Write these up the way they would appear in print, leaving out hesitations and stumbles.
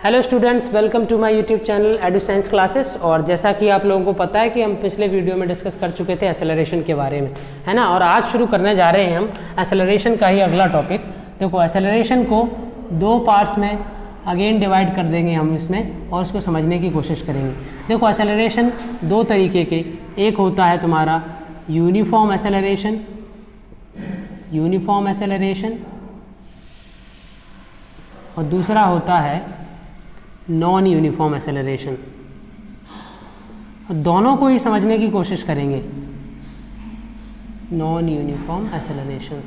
Hello students, welcome to my YouTube channel Edu Science classes. और जैसा कि आप लोगों को पता है कि हम पिछले वीडियो में डिस्कस कर चुके थे एक्सेलरेशन के बारे में, है ना। और आज शुरू करने जा रहे हैं हम एक्सेलरेशन का ही अगला टॉपिक। देखो, एक्सेलरेशन को दो पार्ट्स में अगेन डिवाइड कर देंगे हम इसमें और इसको समझने की कोशिश करेंगे। देखो, एक्सेलरेशन दो तरीके के, एक होता है तुम्हारा यूनिफॉर्म एक्सेलरेशन, और दूसरा होता है नॉन यूनिफॉर्म एक्सेलरेशन। दोनों को ही समझने की कोशिश करेंगे। नॉन यूनिफॉर्म एक्सेलरेशन,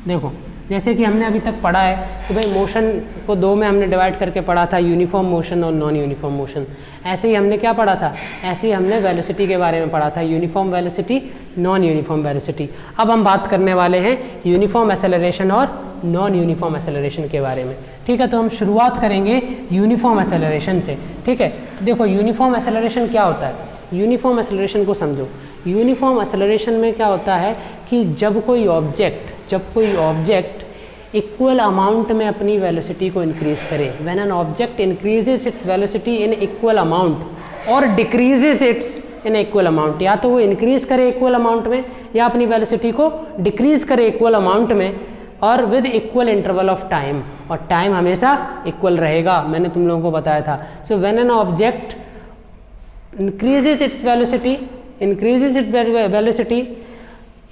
देखो जैसे कि हमने अभी तक पढ़ा है कि भाई मोशन को दो में हमने डिवाइड करके पढ़ा था, यूनिफॉर्म मोशन और नॉन यूनिफॉर्म मोशन। ऐसे ही हमने क्या पढ़ा था, ऐसे ही हमने वेलोसिटी के बारे में पढ़ा था, uniform velocity, non uniform velocity. अब हम बात करने वाले हैं यूनिफॉर्म एक्सेलरेशन और नॉन यूनिफॉर्म एक्सेलरेशन के बारे में। ठीक है, तो हम शुरुआत करेंगे यूनिफॉर्म एक्सेलरेशन से। ठीक है, तो देखो यूनिफॉर्म एक्सेलरेशन क्या होता है। यूनिफॉर्म एक्सेलरेशन को समझो। यूनिफॉर्म एक्सेलरेशन में क्या होता है कि जब कोई ऑब्जेक्ट इक्वल अमाउंट में अपनी वेलोसिटी को इंक्रीज करे, when an object increases its velocity in equal amount और decreases its in equal amount, या तो वो इंक्रीज करे इक्वल अमाउंट में या अपनी वेलोसिटी को डिक्रीज करे इक्वल अमाउंट में, और with equal interval of time, और टाइम हमेशा इक्वल रहेगा, मैंने तुम लोगों को बताया था। So when an object increases its velocity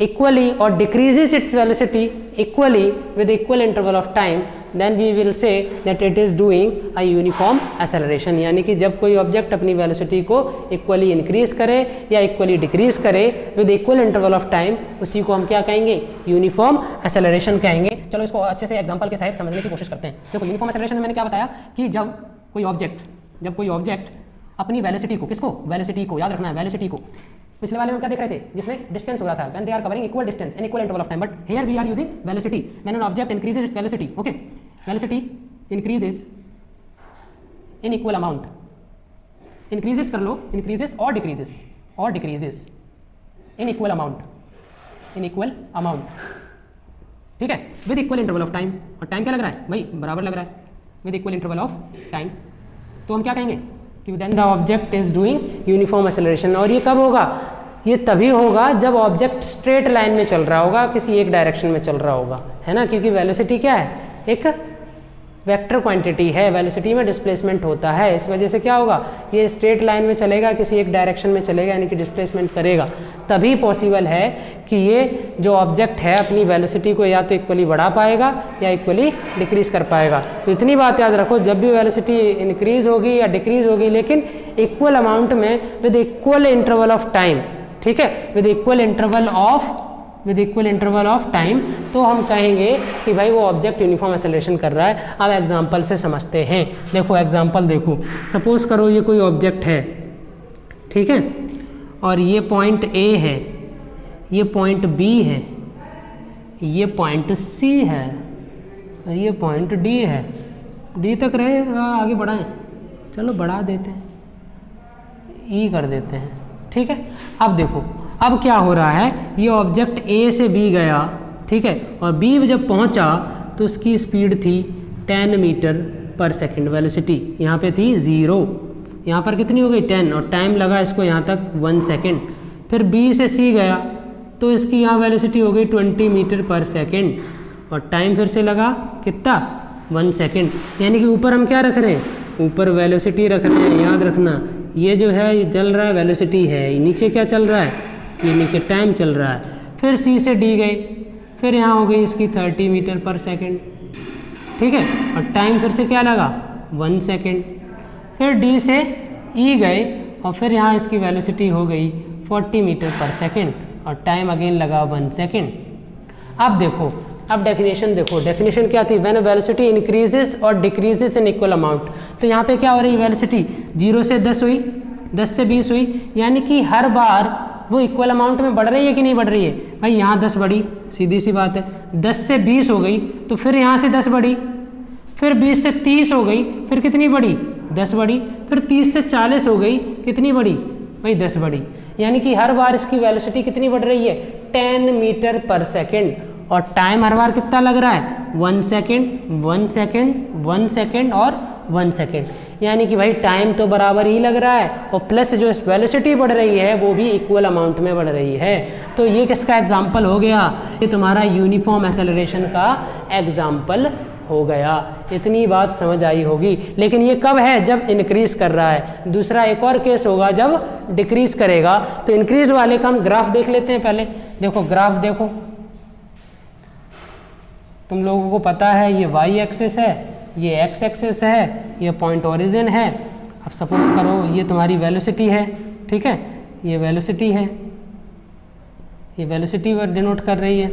equally or decreases its velocity equally with equal interval of time, then we will say that it is doing a uniform acceleration। यानी कि जब कोई ऑब्जेक्ट अपनी वेलोसिटी को equally increase करे या equally decrease करे with equal interval of time, उसी को हम क्या कहेंगे, यूनिफॉर्म एक्सेलरेशन कहेंगे। चलो इसको अच्छे से एग्जांपल के सहित समझने की कोशिश करते हैं। देखो, यूनिफॉर्म एक्सेलरेशन में मैंने क्या बताया कि जब कोई ऑब्जेक्ट अपनी वेलोसिटी को, वेलोसिटी को याद रखना है, वेलोसिटी को, पिछले वाले में क्या देख रहे थे जिसमें डिस्टेंस हो रहा था, when they are covering equal distance in equal interval of time, but here we are using velocity when an object increases its velocity. Okay, velocity increases in equal amount, increases कर लो, increases और decreases in equal amount, ठीक है, with equal interval of time. और time क्या लग रहा है भाई, बराबर लग रहा है with equal interval of time. तो हम क्या कहेंगे कि then the object is doing uniform acceleration. और ये कब होगा, ये तभी होगा जब ऑब्जेक्ट स्ट्रेट लाइन में चल रहा होगा, किसी एक डायरेक्शन में चल रहा होगा, है ना। क्योंकि वेलोसिटी क्या है, एक वेक्टर क्वांटिटी है, वेलोसिटी में डिस्प्लेसमेंट होता है, इस वजह से क्या होगा, ये स्ट्रेट लाइन में चलेगा, किसी एक डायरेक्शन में चलेगा, यानी कि डिस्प्लेसमेंट करेगा। तभी पॉसिबल है कि ये जो ऑब्जेक्ट है अपनी वेलोसिटी को या तो इक्वली बढ़ा पाएगा या इक्वली डिक्रीज कर पाएगा। तो इतनी बात याद रखो, जब भी वेलोसिटी इंक्रीज होगी या डिक्रीज होगी, लेकिन इक्वल अमाउंट में with equal interval of time, ठीक है, with equal interval of time, तो हम कहेंगे कि भाई वो ऑब्जेक्ट यूनिफॉर्म एक्सेलरेशन कर रहा है। अब एग्जांपल से समझते हैं। देखो एग्जांपल देखो, सपोज करो ये कोई ऑब्जेक्ट है, ठीक है, और ये पॉइंट ए है, ये पॉइंट बी है, ये पॉइंट सी है, और ये पॉइंट डी है। डी तक रहे, आगे बढ़ाएं, चलो बढ़ा देते हैं, ई कर देते हैं, ठीक है। अब देखो, अब क्या हो रहा है, ये ऑब्जेक्ट ए से बी गया, ठीक है, और बी जब पहुंचा तो उसकी स्पीड थी 10 मीटर पर सेकंड, वेलोसिटी यहाँ पे थी 0, यहाँ पर कितनी हो गई 10, और टाइम लगा इसको यहाँ तक 1 सेकंड। फिर बी से सी गया तो इसकी यहाँ वेलोसिटी हो गई 20 मीटर पर सेकंड, और टाइम फिर से लगा कितना, 1 सेकंड। यानी कि ऊपर हम क्या रख रहे हैं, ऊपर वेलोसिटी रख रहे हैं, याद रखना। ये जो है ये चल रहा है वेलोसिटी है, नीचे क्या चल रहा है, ये नीचे टाइम चल रहा है। फिर सी से डी गए, फिर यहाँ हो गई इसकी 30 मीटर पर सेकंड, ठीक है, और टाइम फिर से क्या लगा, 1 सेकंड। फिर डी से ई गए और फिर यहाँ इसकी वेलोसिटी हो गई 40 मीटर पर सेकंड, और टाइम अगेन लगा 1 सेकंड। अब देखो, अब डेफिनेशन देखो, डेफिनेशन क्या थी, व्हेन वेलोसिटी इंक्रीजेस और डिक्रीजेस इन इक्वल अमाउंट। तो यहाँ पे क्या हो रही है, वेलोसिटी 0 से 10 हुई, 10 से 20 हुई, यानी कि हर बार वो इक्वल अमाउंट में बढ़ रही है कि नहीं बढ़ रही है भाई। यहाँ 10 बढ़ी, सीधी सी बात है, 10 से 20 हो गई, तो फिर यहाँ से 10 बढ़ी, फिर 20 से 30 हो गई, फिर कितनी बढ़ी, 10 बढ़ी, फिर 30 से 40 हो गई, कितनी बढ़ी भाई, 10 बढ़ी। यानी कि हर बार इसकी वेलोसिटी कितनी बढ़ रही है, 10 मीटर पर सेकंड। और टाइम हर बार कितना लग रहा है 1 सेकेंड 1 सेकेंड 1 सेकेंड और 1 सेकेंड, यानी कि भाई टाइम तो बराबर ही लग रहा है और प्लस जो वेलोसिटी बढ़ रही है वो भी इक्वल अमाउंट में बढ़ रही है। तो ये किसका एग्जाम्पल हो गया, ये तुम्हारा यूनिफॉर्म एक्सेलरेशन का एग्जाम्पल हो गया। इतनी बात समझ आई होगी। लेकिन ये कब है, जब इंक्रीज कर रहा है। दूसरा एक और केस होगा जब डिक्रीज करेगा। तो इंक्रीज वाले का हम ग्राफ देख लेते हैं पहले। देखो ग्राफ देखो, तुम लोगों को पता है ये वाई एक्सिस है, ये एक्स एक्सिस है, ये पॉइंट ओरिजिन है। अब सपोज करो ये तुम्हारी वेलोसिटी है, ठीक है, ये वेलोसिटी है, ये वेलोसिटी डिनोट कर रही है,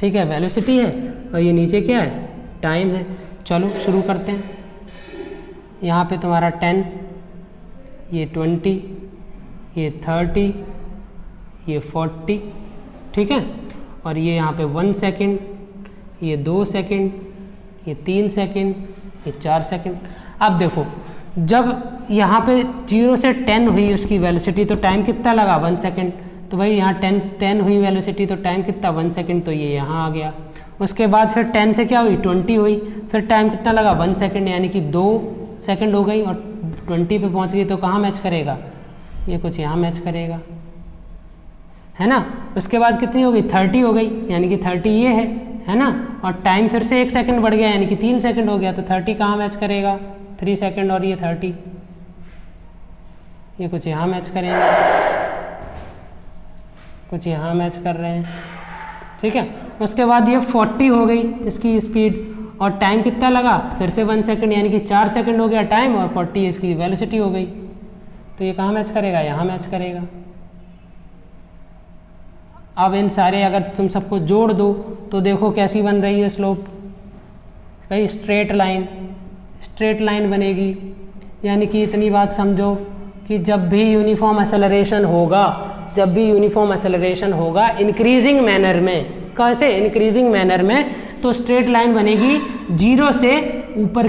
ठीक है, वेलोसिटी है। और ये नीचे क्या है, टाइम है। चलो शुरू करते हैं। यहाँ पे तुम्हारा 10, ये 20, ये 30, ये 40, ठीक है, और ये यहाँ पे 1 सेकेंड, ये 2 सेकेंड, ये 3 सेकेंड, ये 4 सेकेंड। अब देखो जब यहाँ पे 0 से 10 हुई उसकी वेलोसिटी तो टाइम कितना लगा 1 सेकेंड। तो भाई यहाँ 10 हुई वेलोसिटी तो टाइम कितना 1 सेकेंड, तो ये यहाँ आ गया। उसके बाद फिर 10 से क्या हुई 20 हुई, फिर टाइम कितना लगा 1 सेकेंड, यानी कि 2 सेकेंड हो गई। और 20 पे पहुँच गई तो कहाँ मैच करेगा, ये कुछ यहाँ मैच करेगा, है ना। उसके बाद कितनी हो गई 30 हो गई, यानी कि 30 ये है ना। और टाइम फिर से 1 सेकेंड बढ़ गया, यानी कि 3 सेकेंड हो गया। तो 30 कहाँ मैच करेगा, 3 सेकेंड और ये 30, ये कुछ यहाँ मैच करेंगे, कुछ यहाँ मैच कर रहे हैं, ठीक है। उसके बाद ये 40 हो गई इसकी स्पीड और टाइम कितना लगा फिर से 1 सेकेंड, यानी कि 4 सेकेंड हो गया टाइम और 40 इसकी वेलोसिटी हो गई। तो ये कहाँ मैच करेगा, यहाँ मैच करेगा। अब इन सारे अगर तुम सबको जोड़ दो तो देखो कैसी बन रही है स्लोप, भाई स्ट्रेट लाइन बनेगी। यानी कि इतनी बात समझो कि जब भी यूनिफॉर्म एक्सेलरेशन होगा इंक्रीजिंग मैनर में, कैसे इंक्रीजिंग मैनर में, तो स्ट्रेट लाइन बनेगी 0 से ऊपर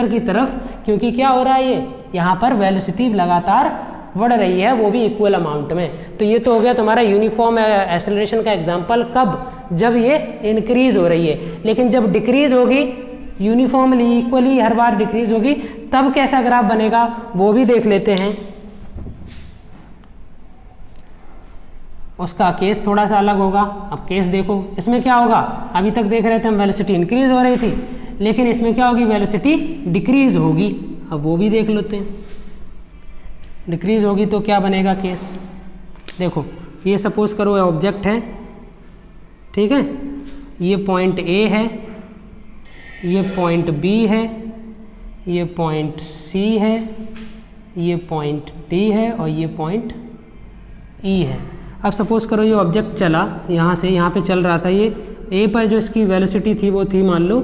की तरफ, क्योंकि क्या हो रहा है ये यहाँ पर वेलोसिटी लगातार बढ़ रही है, वो भी इक्वल अमाउंट में। तो ये तो हो गया तुम्हारा यूनिफॉर्म एक्सेलरेशन का एग्जांपल, कब, जब ये इंक्रीज हो रही है। लेकिन जब डिक्रीज होगी यूनिफॉर्मली इक्वली हर बार डिक्रीज होगी तब कैसा ग्राफ बनेगा वो भी देख लेते हैं। उसका केस थोड़ा सा अलग होगा। अब केस देखो, इसमें क्या होगा, अभी तक देख रहे थे हम वेलोसिटी इंक्रीज हो रही थी, लेकिन इसमें क्या होगी वेलोसिटी डिक्रीज होगी। अब वो भी देख लेते हैं। डिक्रीज होगी तो क्या बनेगा केस, देखो ये सपोज करो ऑब्जेक्ट है, ठीक है, ये पॉइंट ए है, ये पॉइंट बी है, ये पॉइंट सी है, ये पॉइंट डी है और ये पॉइंट ई है। अब सपोज करो ये ऑब्जेक्ट चला यहाँ से, यहाँ पे चल रहा था, ये ए पर जो इसकी वेलोसिटी थी वो थी मान लो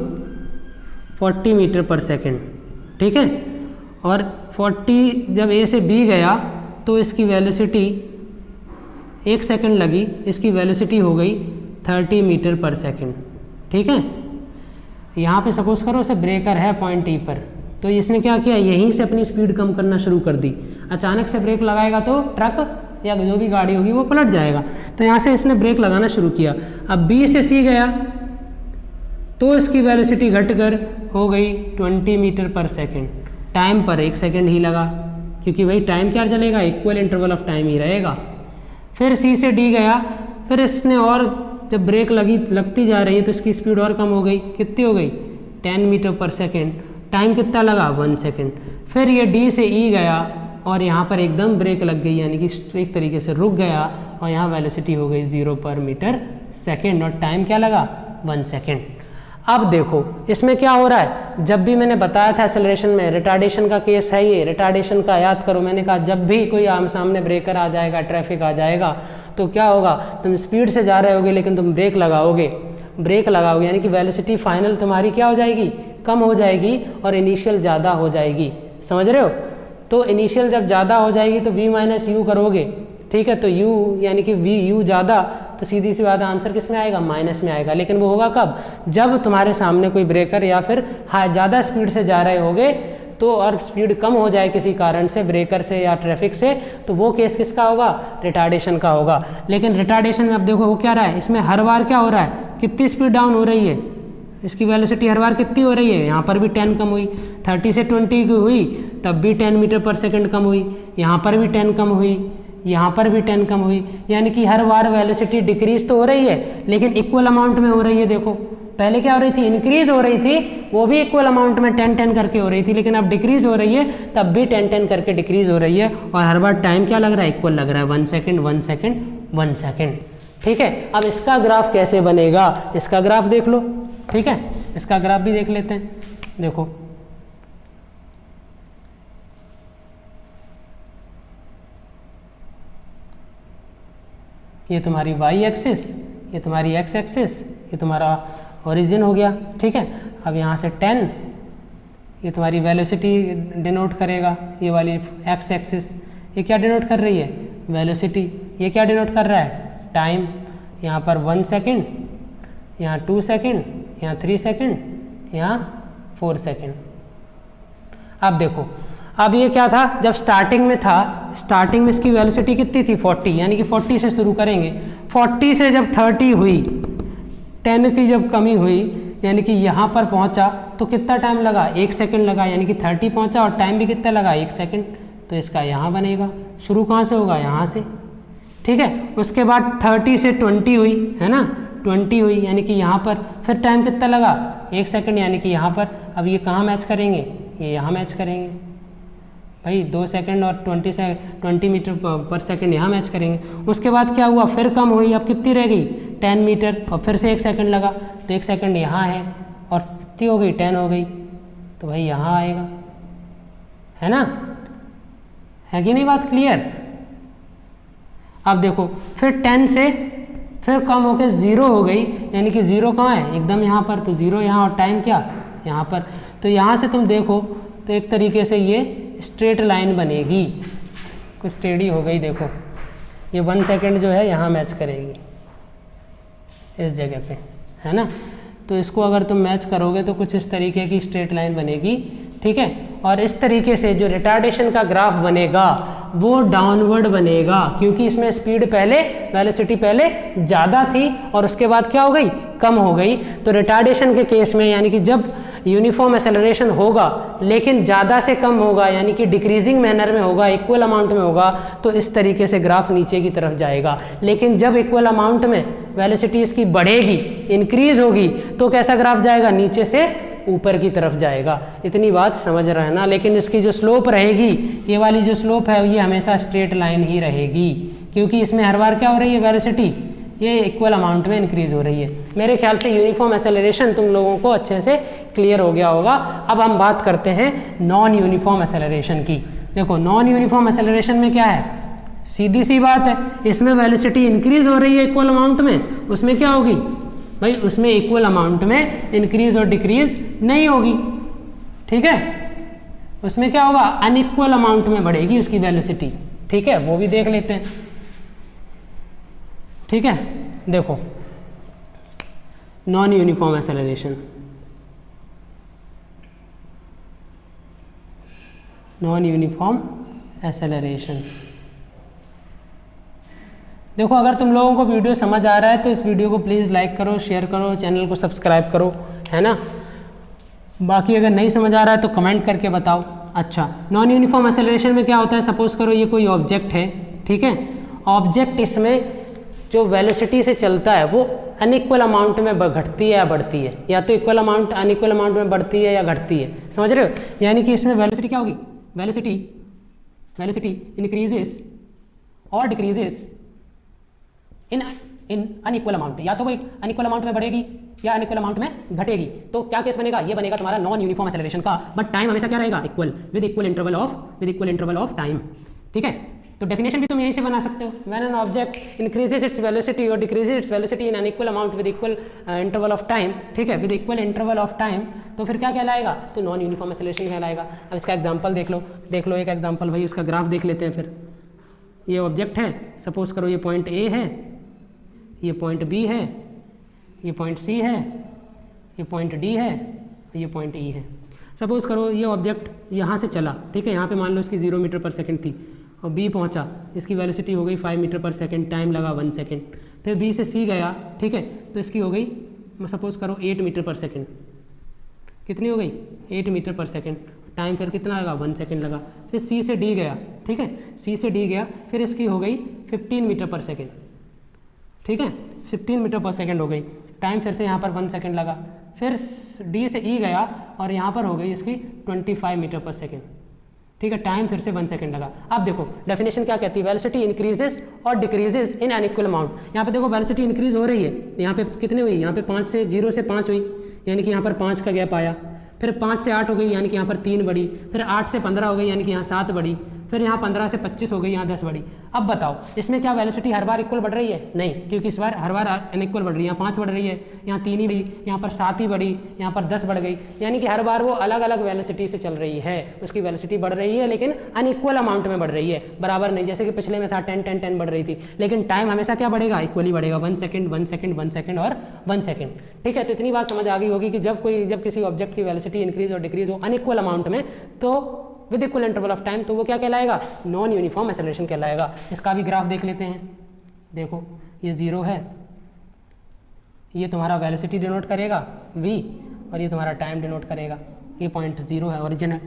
40 मीटर पर सेकेंड, ठीक है। और 40 जब ए से बी गया तो इसकी वेलोसिटी 1 सेकेंड लगी, इसकी वेलोसिटी हो गई 30 मीटर पर सेकेंड, ठीक है। यहाँ पे सपोज करो उसे ब्रेकर है पॉइंट ई पर, तो इसने क्या किया, यहीं से अपनी स्पीड कम करना शुरू कर दी। अचानक से ब्रेक लगाएगा तो ट्रक या जो भी गाड़ी होगी वो पलट जाएगा, तो यहाँ से इसने ब्रेक लगाना शुरू किया। अब बी से सी गया तो इसकी वेलोसिटी घटकर हो गई 20 मीटर पर सेकेंड, टाइम पर 1 सेकेंड ही लगा, क्योंकि भाई टाइम क्या चलेगा, इक्वल इंटरवल ऑफ टाइम ही रहेगा। फिर सी से डी गया, फिर इसने और जब ब्रेक लगती जा रही है तो इसकी स्पीड और कम हो गई, कितनी हो गई 10 मीटर पर सेकेंड, टाइम कितना लगा 1 सेकेंड। फिर ये डी से ई गया और यहाँ पर एकदम ब्रेक लग गई, यानी कि एक तरीके से रुक गया और यहाँ वेलोसिटी हो गई 0 पर मीटर सेकेंड और टाइम क्या लगा 1 सेकेंड। अब देखो इसमें क्या हो रहा है, जब भी मैंने बताया था एक्सेलरेशन में रिटार्डेशन का केस है, ये रिटार्डेशन का याद करो, मैंने कहा जब भी कोई आम सामने ब्रेकर आ जाएगा, ट्रैफिक आ जाएगा तो क्या होगा, तुम स्पीड से जा रहे होगे लेकिन तुम ब्रेक लगाओगे यानी कि वेलोसिटी फाइनल तुम्हारी क्या हो जाएगी, कम हो जाएगी और इनिशियल ज़्यादा हो जाएगी, समझ रहे हो। तो इनिशियल जब ज़्यादा हो जाएगी तो v माइनस यू करोगे, ठीक है, तो u यानी कि u ज़्यादा, तो सीधी सी बात आंसर किस में आएगा, माइनस में आएगा। लेकिन वो होगा कब, जब तुम्हारे सामने कोई ब्रेकर या फिर ज़्यादा स्पीड से जा रहे होगे तो और स्पीड कम हो जाए किसी कारण से, ब्रेकर से या ट्रैफिक से, तो वो केस किसका होगा, रिटार्डेशन का होगा। लेकिन रिटार्डेशन में अब देखो हो क्या रहा है, इसमें हर बार क्या हो रहा है, कितनी स्पीड डाउन हो रही है, इसकी वेलोसिटी हर बार कितनी हो रही है, यहाँ पर भी 10 कम हुई, 30 से 20 की हुई तब भी 10 मीटर पर सेकंड कम हुई, यहाँ पर भी 10 कम हुई, यहाँ पर भी 10 कम हुई, यानी कि हर बार वेलोसिटी डिक्रीज तो हो रही है लेकिन इक्वल अमाउंट में हो रही है। देखो पहले क्या हो रही थी, इंक्रीज हो रही थी, वो भी इक्वल अमाउंट में 10-10 करके हो रही थी, लेकिन अब डिक्रीज हो रही है तब भी 10-10 करके डिक्रीज हो रही है, और हर बार टाइम क्या लग रहा है, इक्वल लग रहा है, 1 सेकेंड 1 सेकेंड 1 सेकेंड। ठीक है, अब इसका ग्राफ कैसे बनेगा, इसका ग्राफ देख लो। ठीक है, इसका ग्राफ भी देख लेते हैं। देखो ये तुम्हारी y एक्सिस, ये तुम्हारी x एक्सिस, ये तुम्हारा ओरिजिन हो गया। ठीक है, अब यहाँ से 10, ये तुम्हारी वेलोसिटी डिनोट करेगा, ये वाली x एक्सिस, ये क्या डिनोट कर रही है, वेलोसिटी, ये क्या डिनोट कर रहा है, टाइम, यहाँ पर 1 सेकेंड, यहाँ 2 सेकेंड, यहाँ 3 सेकेंड, यहाँ 4 सेकेंड। अब देखो, अब ये क्या था, जब स्टार्टिंग में था, स्टार्टिंग में इसकी वेलोसिटी कितनी थी, 40, यानी कि 40 से शुरू करेंगे, 40 से जब 30 हुई, 10 की जब कमी हुई, यानी कि यहाँ पर पहुँचा तो कितना टाइम लगा, 1 सेकेंड लगा, यानी कि 30 पहुँचा और टाइम भी कितना लगा, 1 सेकेंड। तो इसका यहाँ बनेगा, शुरू कहाँ से होगा, यहाँ से। ठीक है, उसके बाद 30 से 20 हुई, है ना, 20 हुई, यानी कि यहाँ पर फिर टाइम कितना लगा, 1 सेकेंड, यानी कि यहाँ पर। अब ये कहाँ मैच करेंगे, ये यहाँ मैच करेंगे भाई, 2 सेकेंड और 20 मीटर पर सेकेंड यहाँ मैच करेंगे। उसके बाद क्या हुआ, फिर कम हुई, अब कितनी रह गई, 10 मीटर, और फिर से 1 सेकेंड लगा, तो 1 सेकेंड यहाँ है, और कितनी हो गई, 10 हो गई, तो भाई यहाँ आएगा, है ना, है कि नहीं बात क्लियर। अब देखो फिर 10 से फिर कम होकर 0 हो गई, यानी कि 0 कहाँ है, एकदम यहाँ पर, तो 0 यहाँ, और टाइम क्या, यहाँ पर। तो यहाँ से तुम देखो तो एक तरीके से ये स्ट्रेट लाइन बनेगी, कुछ टेढ़ी हो गई, देखो ये 1 सेकेंड जो है यहाँ मैच करेगी इस जगह पे, है ना। तो इसको अगर तुम मैच करोगे तो कुछ इस तरीके की स्ट्रेट लाइन बनेगी। ठीक है, और इस तरीके से जो रिटार्डेशन का ग्राफ बनेगा वो डाउनवर्ड बनेगा, क्योंकि इसमें स्पीड पहले, वेलोसिटी पहले ज़्यादा थी और उसके बाद क्या हो गई, कम हो गई। तो रिटार्डेशन के केस में, यानी कि जब यूनिफॉर्म एक्सेलरेशन होगा लेकिन ज़्यादा से कम होगा, यानी कि डिक्रीजिंग मैनर में होगा, इक्वल अमाउंट में होगा, तो इस तरीके से ग्राफ नीचे की तरफ जाएगा। लेकिन जब इक्वल अमाउंट में वेलोसिटी इसकी बढ़ेगी, इंक्रीज होगी, तो कैसा ग्राफ जाएगा, नीचे से ऊपर की तरफ जाएगा। इतनी बात समझ रहना। लेकिन इसकी जो स्लोप रहेगी, ये वाली जो स्लोप है, ये हमेशा स्ट्रेट लाइन ही रहेगी, क्योंकि इसमें हर बार क्या हो रही है, वेलोसिटी ये इक्वल अमाउंट में इंक्रीज हो रही है। मेरे ख्याल से यूनिफॉर्म एक्सेलरेशन तुम लोगों को अच्छे से क्लियर हो गया होगा। अब हम बात करते हैं नॉन यूनिफॉर्म एक्सेलरेशन की। देखो नॉन यूनिफॉर्म एक्सेलरेशन में क्या है, सीधी सी बात है, इसमें वेलोसिटी इंक्रीज हो रही है इक्वल अमाउंट में, उसमें क्या होगी भाई, उसमें इक्वल अमाउंट में इंक्रीज और डिक्रीज नहीं होगी। ठीक है, उसमें क्या होगा, अनइक्वल अमाउंट में बढ़ेगी उसकी वेलोसिटी। ठीक है, वो भी देख लेते हैं। ठीक है, देखो non uniform acceleration, non uniform acceleration. देखो अगर तुम लोगों को वीडियो समझ आ रहा है तो इस वीडियो को प्लीज़ लाइक करो, शेयर करो, चैनल को सब्सक्राइब करो, है ना। बाकी अगर नहीं समझ आ रहा है तो कमेंट करके बताओ। अच्छा, नॉन यूनिफॉर्म एक्सेलरेशन में क्या होता है, सपोज करो ये कोई ऑब्जेक्ट है, ठीक है, ऑब्जेक्ट इसमें जो वेलोसिटी से चलता है वो अनइक्वल अमाउंट में घटती है या बढ़ती है, या तो इक्वल अमाउंट अनइक्वल अमाउंट में बढ़ती है या घटती है, समझ रहे हो। यानी कि इसमें वेलोसिटी क्या होगी, वेलोसिटी इंक्रीजेस और डिक्रीजेस इन अनइक्वल अमाउंट, या तो वो अनइक्वल अमाउंट में बढ़ेगी या अनइक्वल अमाउंट में घटेगी। तो क्या केस बनेगा, ये बनेगा तुम्हारा नॉन यूनिफॉर्म एक्सेलरेशन का, बट टाइम हमेशा क्या रहेगा, equal, with equal interval of time. ठीक है, तो डेफिनेशन भी तुम यहीं से बना सकते हो, when an object increases its velocity और decreases its velocity in unequal amount with equal interval of time. ठीक है, with equal interval of time, तो फिर क्या कहलाएगा, तो नॉन यूनिफॉर्म एक्सेलरेशन कहलाएगा। अब इसका एग्जांपल देख लो एक एग्जांपल, भाई उसका ग्राफ देख लेते हैं। फिर ये ऑब्जेक्ट है, सपोज करो ये पॉइंट ए है, ये पॉइंट बी है, ये पॉइंट सी है, ये पॉइंट डी है, ये पॉइंट ई है। सपोज करो ये ऑब्जेक्ट यहाँ से चला, ठीक है, यहाँ पे मान लो इसकी 0 मीटर पर सेकंड थी और बी पहुँचा, इसकी वेलोसिटी हो गई 5 मीटर पर सेकंड, टाइम लगा 1 सेकंड। फिर बी से सी गया, ठीक है, तो इसकी हो गई सपोज करो 8 मीटर पर सेकंड। कितनी हो गई? 8 मीटर पर सेकंड। टाइम फिर कितना लगा? 1 सेकंड लगा। फिर सी से डी गया, ठीक है, सी से डी गया, फिर इसकी हो गई 15 मीटर पर सेकंड, ठीक है, 15 मीटर पर सेकंड हो गई। टाइम फिर से यहाँ पर 1 सेकंड लगा। फिर डी से ई गया और यहाँ पर हो गई इसकी 25 मीटर पर सेकंड, ठीक है, टाइम फिर से 1 सेकंड लगा। अब देखो डेफिनेशन क्या कहती है, वेलोसिटी इंक्रीजेस और decreases in an equal amount. यहाँ पे देखो वेलोसिटी इंक्रीज हो रही है, यहाँ पे कितनी हुई? यहाँ पे 5 से 0 से 5 हुई, यानी कि यहाँ पर 5 का गैप आया। फिर 5 से 8 हो गई, यानी कि यहाँ पर 3 बढ़ी। फिर 8 से 15 हो गई, यानी कि यहाँ 7 बढ़ी। फिर यहाँ 15 से 25 हो गई, यहाँ 10 बढ़ी। अब बताओ इसमें क्या वेलोसिटी हर बार इक्वल बढ़ रही है? नहीं, क्योंकि इस बार हर बार अनइक्वल बढ़ रही है। यहाँ 5 बढ़ रही है, यहाँ 3 ही बढ़ी, यहाँ पर 7 ही बढ़ी, यहाँ पर 10 बढ़ गई, यानी कि हर बार वो अलग अलग वेलोसिटी से चल रही है। उसकी वेलोसिटी बढ़ रही है लेकिन अनइक्वल अमाउंट में बढ़ रही है, बराबर नहीं। जैसे कि पिछले में था 10 10 10 बढ़ रही थी, लेकिन टाइम हमेशा क्या बढ़ेगा? इक्वली बढ़ेगा, 1 सेकंड 1 सेकंड 1 सेकंड और 1 सेकंड, ठीक है। तो इतनी बात समझ आ गई होगी कि जब किसी ऑब्जेक्ट की वेलोसिटी इंक्रीज और डिक्रीज हो अनइक्वल अमाउंट में, तो with equal interval of time, तो वो क्या कहलाएगा? नॉन यूनिफॉर्म एक्सेलरेशन कहलाएगा। इसका भी ग्राफ देख लेते हैं। देखो ये 0 है, ये तुम्हारा वेलोसिटी डिनोट करेगा v, और ये तुम्हारा टाइम डिनोट करेगा। ये पॉइंट 0 है, ओरिजिन है।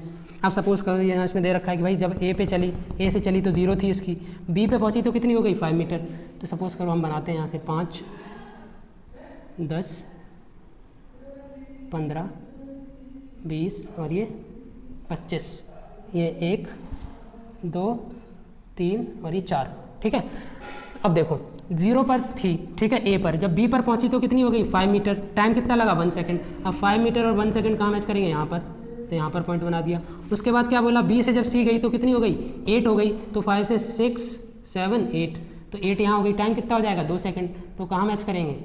अब सपोज करो ये इसमें दे रखा है कि भाई जब a पे चली, a से चली तो 0 थी इसकी, b पे पहुंची तो कितनी हो गई? 5 मीटर। तो सपोज करो हम बनाते हैं यहाँ से 5 10 15 20 और ये 25, ये 1 2 3 और ये 4, ठीक है। अब देखो 0 पर थी, ठीक है, ए पर, जब बी पर पहुंची तो कितनी हो गई? 5 मीटर। टाइम कितना लगा? 1 सेकंड। अब 5 मीटर और 1 सेकंड कहाँ मैच करेंगे? यहाँ पर, तो यहाँ पर पॉइंट बना दिया। उसके बाद क्या बोला? बी से जब सी गई तो कितनी हो गई? 8 हो गई। तो 5 से 6 7 8, तो 8 यहाँ हो गई। टाइम कितना हो जाएगा? 2 सेकंड। तो कहाँ मैच करेंगे?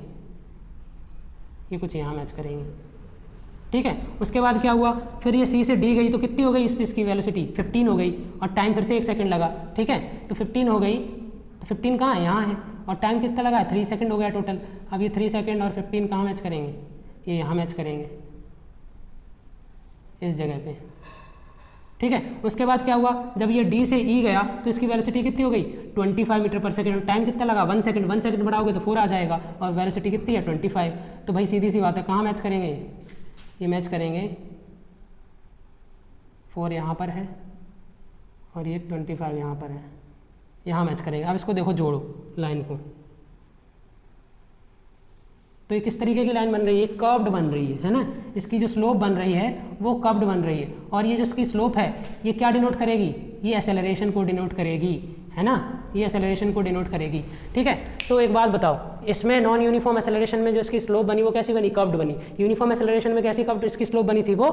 ये कुछ यहाँ मैच करेंगे, ठीक है। उसके बाद क्या हुआ? फिर ये सी से डी गई तो कितनी हो गई? इसकी वेलोसिटी 15 हो गई, और टाइम फिर से 1 सेकंड लगा, ठीक है। तो 15 हो गई, तो 15 कहाँ है? यहाँ है, और टाइम कितना लगा? 3 सेकंड हो गया टोटल। अब ये 3 सेकंड और 15 कहाँ मैच करेंगे? ये यहाँ मैच करेंगे, इस जगह पे, ठीक है। उसके बाद क्या हुआ? जब ये डी से ई गया तो इसकी वेलोसिटी कितनी हो गई? 25 मीटर पर सेकंड। टाइम कितना लगा? 1 सेकंड। 1 सेकंड बढ़ाओगे तो 4 आ जाएगा, और वेलोसिटी कितनी है? 25। तो भाई सीधी सी बात है, कहाँ मैच करेंगे? ये मैच करेंगे, 4 यहाँ पर है और ये 25 यहाँ पर है, यहाँ मैच करेंगे। अब इसको देखो, जोड़ो लाइन को, तो ये किस तरीके की लाइन बन रही है? कर्व्ड बन रही है ना। इसकी जो स्लोप बन रही है वो कर्व्ड बन रही है, और ये जो इसकी स्लोप है ये क्या डिनोट करेगी? ये एक्सेलरेशन को डिनोट करेगी, है ना, ये एक्सेलरेशन को डिनोट करेगी, ठीक है। तो एक बात बताओ, इसमें नॉन यूनिफॉर्म एक्सेलरेशन में जो इसकी स्लोप बनी वो कैसी बनी? कर्व्ड बनी। यूनिफॉर्म एक्सेलरेशन में कैसी कर्व्ड इसकी स्लोप बनी थी? वो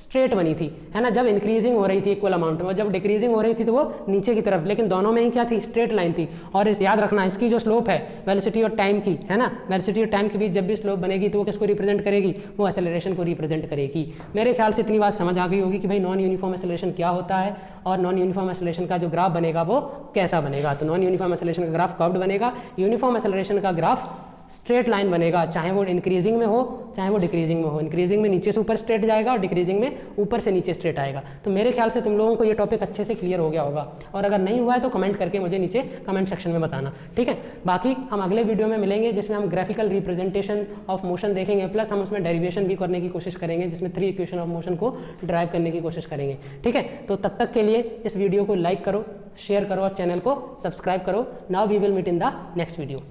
स्ट्रेट बनी थी, है ना, जब इंक्रीजिंग हो रही थी इक्वल अमाउंट में, और जब डिक्रीजिंग हो रही थी तो वो नीचे की तरफ, लेकिन दोनों में ही क्या थी? स्ट्रेट लाइन थी। और इस याद रखना, इसकी जो स्लोप है वेलोसिटी और टाइम की, है ना, वेलोसिटी और टाइम के बीच जब भी स्लोप बनेगी तो वो किसको रिप्रेजेंट करेगी? वो एक्सेलरेशन को रिप्रेजेंट करेगी। मेरे ख्याल से इतनी बात समझ आ गई होगी कि भाई नॉन यूनिफॉर्म एक्सेलरेशन क्या होता है, और नॉन यूनिफॉर्म एक्सेलरेशन का जो ग्राफ बनेगा वो कैसा बनेगा। तो नॉन यूनिफॉर्म एक्सेलरेशन का ग्राफ कर्व्ड बनेगा, यूनिफॉर्म एक्सेलरेशन का ग्राफ स्ट्रेट लाइन बनेगा, चाहे वो इंक्रीजिंग में हो चाहे वो डिक्रीजिंग में हो। इंक्रीजिंग में नीचे से ऊपर स्ट्रेट जाएगा और डिक्रीजिंग में ऊपर से नीचे स्ट्रेट आएगा। तो मेरे ख्याल से तुम लोगों को ये टॉपिक अच्छे से क्लियर हो गया होगा, और अगर नहीं हुआ है तो कमेंट करके मुझे नीचे कमेंट सेक्शन में बताना, ठीक है। बाकी हम अगले वीडियो में मिलेंगे जिसमें हम ग्राफिकल रिप्रेजेंटेशन ऑफ मोशन देखेंगे, प्लस हम उसमें डेरिवेशन भी करने की कोशिश करेंगे, जिसमें 3 इक्वेशन ऑफ मोशन को ड्राइव करने की कोशिश करेंगे, ठीक है। तो तब तक के लिए इस वीडियो को लाइक करो, शेयर करो और चैनल को सब्सक्राइब करो। Now we will meet in the next video.